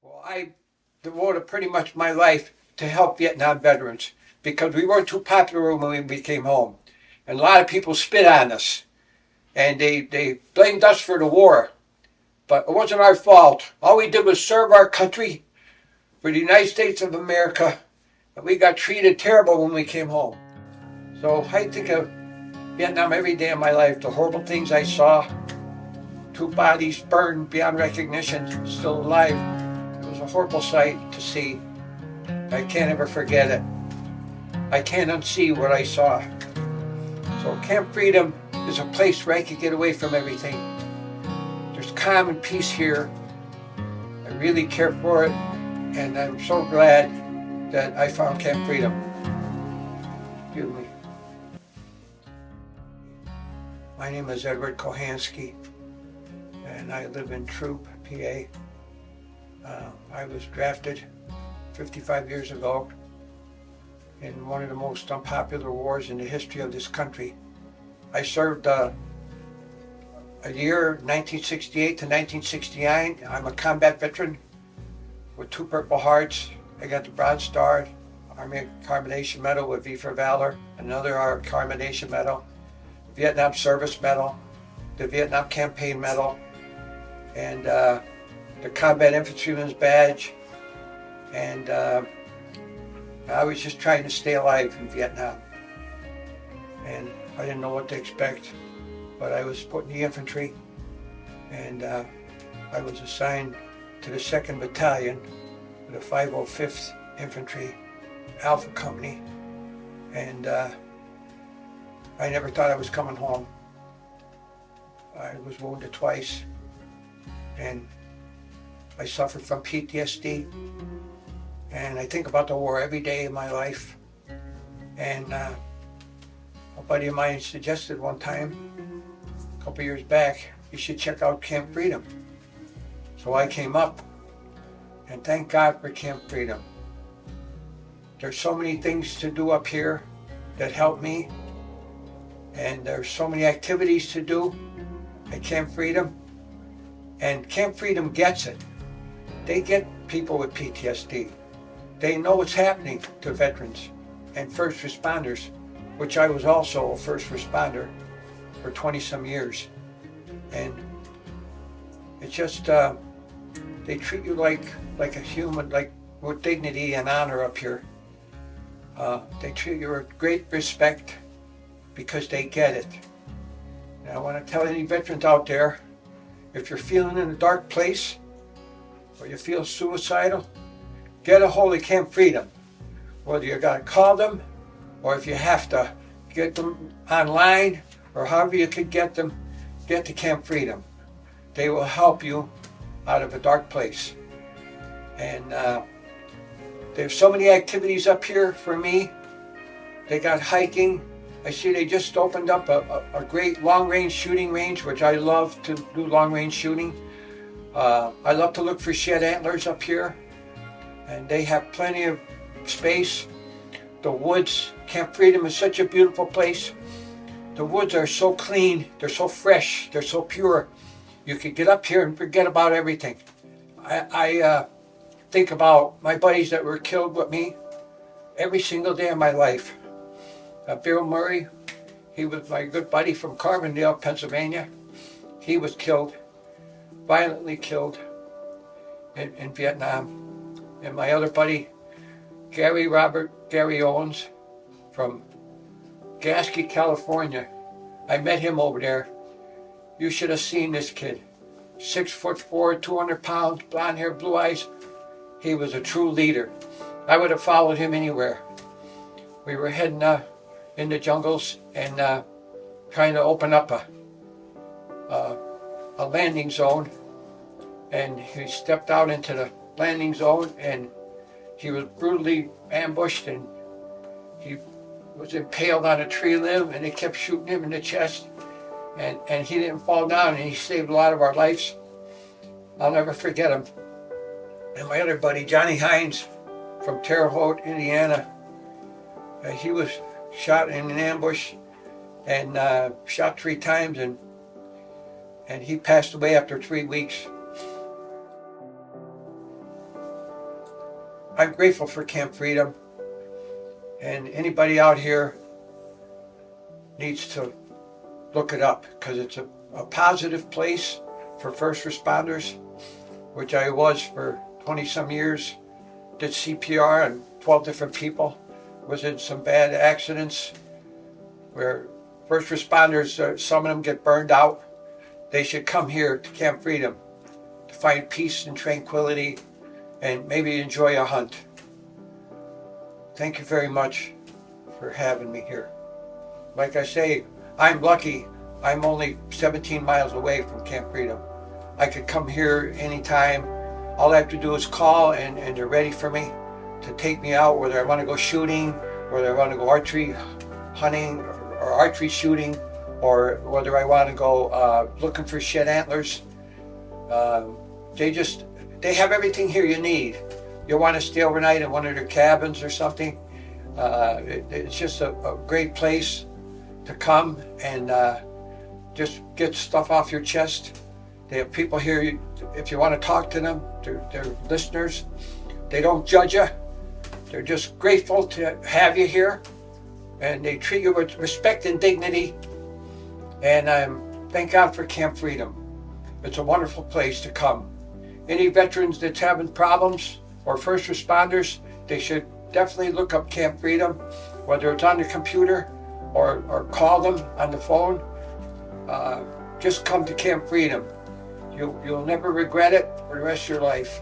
Well, I devoted pretty much my life to help Vietnam veterans because we weren't too popular when we came home. And a lot of people spit on us and they blamed us for the war. But it wasn't our fault. All we did was serve our country for the United States of America. And we got treated terrible when we came home. So I think of Vietnam every day of my life, the horrible things I saw, two bodies burned beyond recognition, still alive. It was a horrible sight to see. I can't ever forget it. I can't unsee what I saw. So Camp Freedom is a place where I could get away from everything. There's calm and peace here. I really care for it, and I'm so glad that I found Camp Freedom. Excuse me. My name is Edward Kochanski, and I live in Troop, PA. I was drafted 55 years ago in one of the most unpopular wars in the history of this country. I served a year, 1968 to 1969. I'm a combat veteran with 2 Purple Hearts. I got the Bronze Star, Army Commendation Medal with V for Valor, another Army Commendation Medal, Vietnam Service Medal, the Vietnam Campaign Medal, and the Combat Infantryman's Badge. And I was just trying to stay alive in Vietnam. And I didn't know what to expect, but I was put in the infantry, and I was assigned to the 2nd Battalion, the 505th Infantry Alpha Company, and I never thought I was coming home. I was wounded twice, and I suffered from PTSD, and I think about the war every day of my life. And a buddy of mine suggested one time, a couple years back, you should check out Camp Freedom. So I came up, and thank God for Camp Freedom. There's so many things to do up here that help me, and there's so many activities to do at Camp Freedom, and Camp Freedom gets it. They get people with PTSD. They know what's happening to veterans and first responders, which I was also a first responder for 20-some years. And it's just, they treat you like a human, like with dignity and honor up here. They treat you with great respect because they get it. And I want to tell any veterans out there, if you're feeling in a dark place or you feel suicidal, get a hold of Camp Freedom. Whether you got to call them, or if you have to get them online, or however you could get them, get to Camp Freedom. They will help you out of a dark place. And there's so many activities up here for me. They got hiking. I see they just opened up a great long-range shooting range, which I love to do long-range shooting. I love to look for shed antlers up here, and they have plenty of space. The woods, Camp Freedom is such a beautiful place. The woods are so clean, they're so fresh, they're so pure. You could get up here and forget about everything. I think about my buddies that were killed with me every single day of my life. Bill Murray, he was my good buddy from Carbondale, Pennsylvania. He was killed, violently killed in Vietnam. And my other buddy, Gary Owens from Kochanski, California. I met him over there. You should have seen this kid. 6'4", 200 pounds, blonde hair, blue eyes. He was a true leader. I would have followed him anywhere. We were heading in the jungles and trying to open up a landing zone. And he stepped out into the landing zone, and he was brutally ambushed, and he was impaled on a tree limb, and they kept shooting him in the chest, and he didn't fall down, and he saved a lot of our lives. I'll never forget him. And my other buddy, Johnny Hines from Terre Haute, Indiana, he was shot in an ambush and shot 3 times, and he passed away after 3 weeks. I'm grateful for Camp Freedom, and anybody out here needs to look it up because it's a positive place for first responders, which I was for 20 some years. Did CPR on 12 different people, was in some bad accidents where first responders, some of them get burned out. They should come here to Camp Freedom to find peace and tranquility and maybe enjoy a hunt. Thank you very much for having me here. Like I say, I'm lucky. I'm only 17 miles away from Camp Freedom. I could come here anytime. All I have to do is call and they're ready for me to take me out, whether I want to go shooting, whether I want to go archery hunting or archery shooting, or whether I want to go looking for shed antlers. They have everything here you need. You want to stay overnight in one of their cabins or something. It's just a great place to come and just get stuff off your chest. They have people here, if you want to talk to them, they're listeners. They don't judge you. They're just grateful to have you here. And they treat you with respect and dignity. And thank God for Camp Freedom. It's a wonderful place to come. Any veterans that's having problems or first responders, they should definitely look up Camp Freedom, whether it's on the computer or call them on the phone. Just come to Camp Freedom. You'll never regret it for the rest of your life.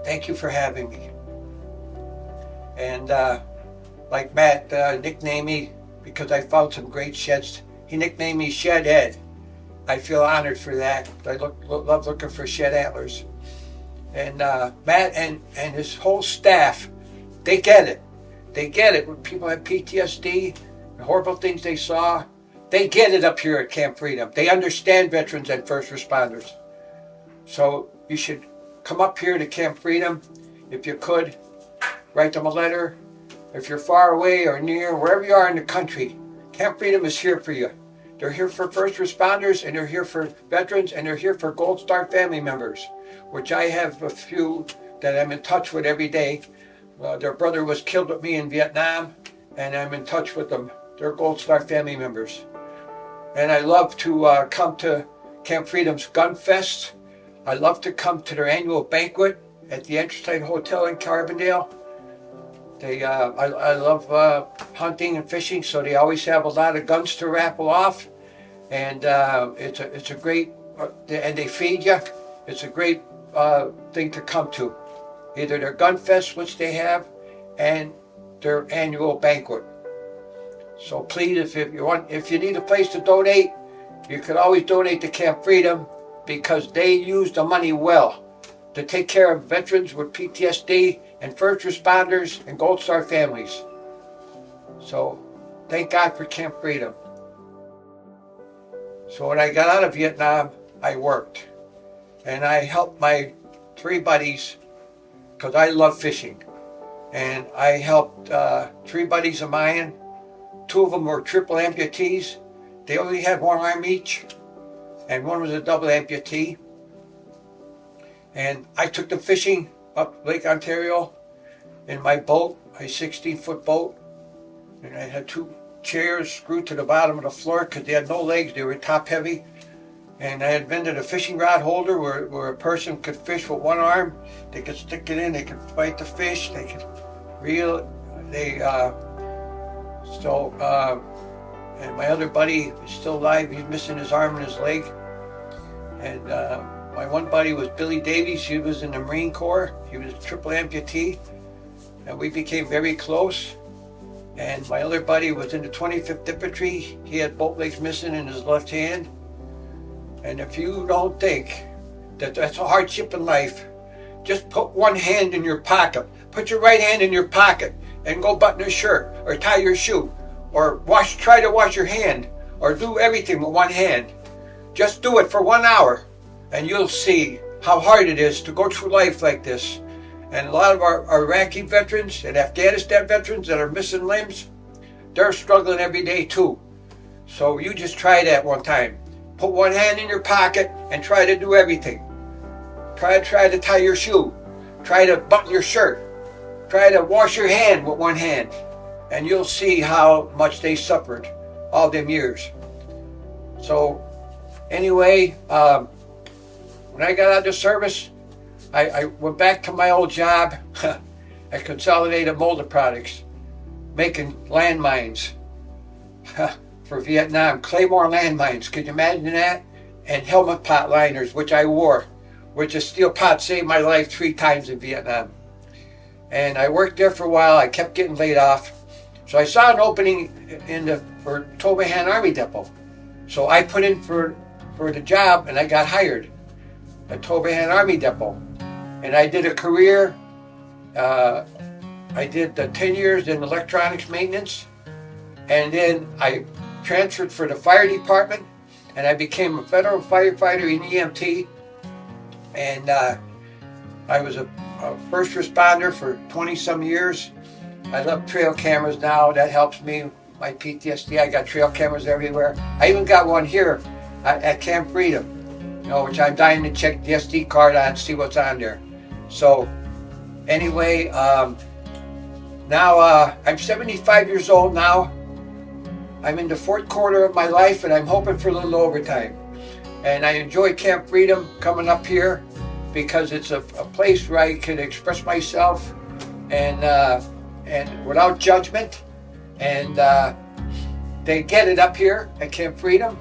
Thank you for having me. And like Matt nicknamed me because I found some great sheds. He nicknamed me Shed Ed. I feel honored for that. I love looking for shed antlers. And Matt and his whole staff, they get it. They get it. When people have PTSD, the horrible things they saw, they get it up here at Camp Freedom. They understand veterans and first responders. So you should come up here to Camp Freedom. If you could, write them a letter. If you're far away or near, wherever you are in the country, Camp Freedom is here for you. They're here for first responders, and they're here for veterans, and they're here for Gold Star family members, which I have a few that I'm in touch with every day. Their brother was killed with me in Vietnam, and I'm in touch with them. They're Gold Star family members. And I love to come to Camp Freedom's Gun Fest. I love to come to their annual banquet at the Anthracite Hotel in Carbondale. I love hunting and fishing, so they always have a lot of guns to raffle off. And it's a great, and they feed you. It's a great thing to come to. Either their Gun Fest, which they have, and their annual banquet. So please, if you need a place to donate, you can always donate to Camp Freedom because they use the money well to take care of veterans with PTSD and first responders and Gold Star families. So thank God for Camp Freedom. So when I got out of Vietnam, I worked. And I helped my 3 buddies because I love fishing. And I helped 3 buddies of mine. 2 of them were triple amputees. They only had 1 arm each, and 1 was a double amputee. And I took them fishing up Lake Ontario in my boat, my 16-foot boat. And I had 2 chairs screwed to the bottom of the floor because they had no legs, they were top heavy. And I invented a fishing rod holder where a person could fish with 1 arm. They could stick it in, they could fight the fish, they could reel it. And my other buddy is still alive. He's missing his arm and his leg. And my one buddy was Billy Davies. He was in the Marine Corps. He was a triple amputee. And we became very close. And my other buddy was in the 25th Infantry. He had both legs missing in his left hand. And if you don't think that that's a hardship in life, just put 1 hand in your pocket. Put your right hand in your pocket and go button a shirt or tie your shoe or try to wash your hand or do everything with 1 hand. Just do it for 1 hour and you'll see how hard it is to go through life like this. And a lot of our Iraqi veterans and Afghanistan veterans that are missing limbs, they're struggling every day too. So you just try that 1 time. Put 1 hand in your pocket and try to do everything. Try to tie your shoe. try to button your shirt. Try to wash your hand with one hand. And you'll see how much they suffered all them years. So anyway, when I got out of the service, I went back to my old job at Consolidated Molded Products, making landmines for Vietnam, Claymore landmines. Could you imagine that? And helmet pot liners, which I wore, which a steel pot saved my life 3 times in Vietnam. And I worked there for a while. I kept getting laid off. So I saw an opening for Tobahan Army Depot. So I put in for the job, and I got hired at Tobahan Army Depot. And I did a career. I did 10 years in electronics maintenance. And then I transferred for the fire department, and I became a federal firefighter in EMT. And I was a first responder for 20-some years. I love trail cameras now. That helps me. My PTSD, I got trail cameras everywhere. I even got one here at Camp Freedom, which I'm dying to check the SD card on, see what's on there. So anyway, now I'm 75 years old now. I'm in the 4th quarter of my life, and I'm hoping for a little overtime. And I enjoy Camp Freedom, coming up here, because it's a place where I can express myself and without judgment. And they get it up here at Camp Freedom.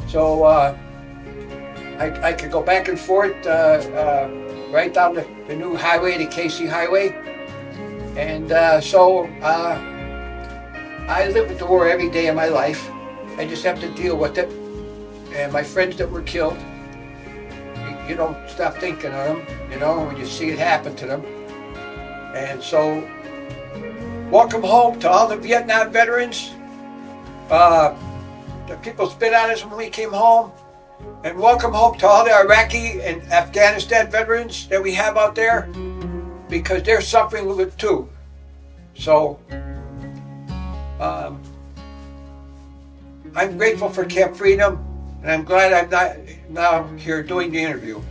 So I could go back and forth right down the new highway, the Casey Highway. And so I live with the war every day of my life. I just have to deal with it. And my friends that were killed, you don't stop thinking of them, when you see it happen to them. And so, welcome home to all the Vietnam veterans. The people spit on us when we came home. And welcome home to all the Iraqi and Afghanistan veterans that we have out there, because they're suffering with it too. So, I'm grateful for Camp Freedom, and I'm glad I'm not now here doing the interview.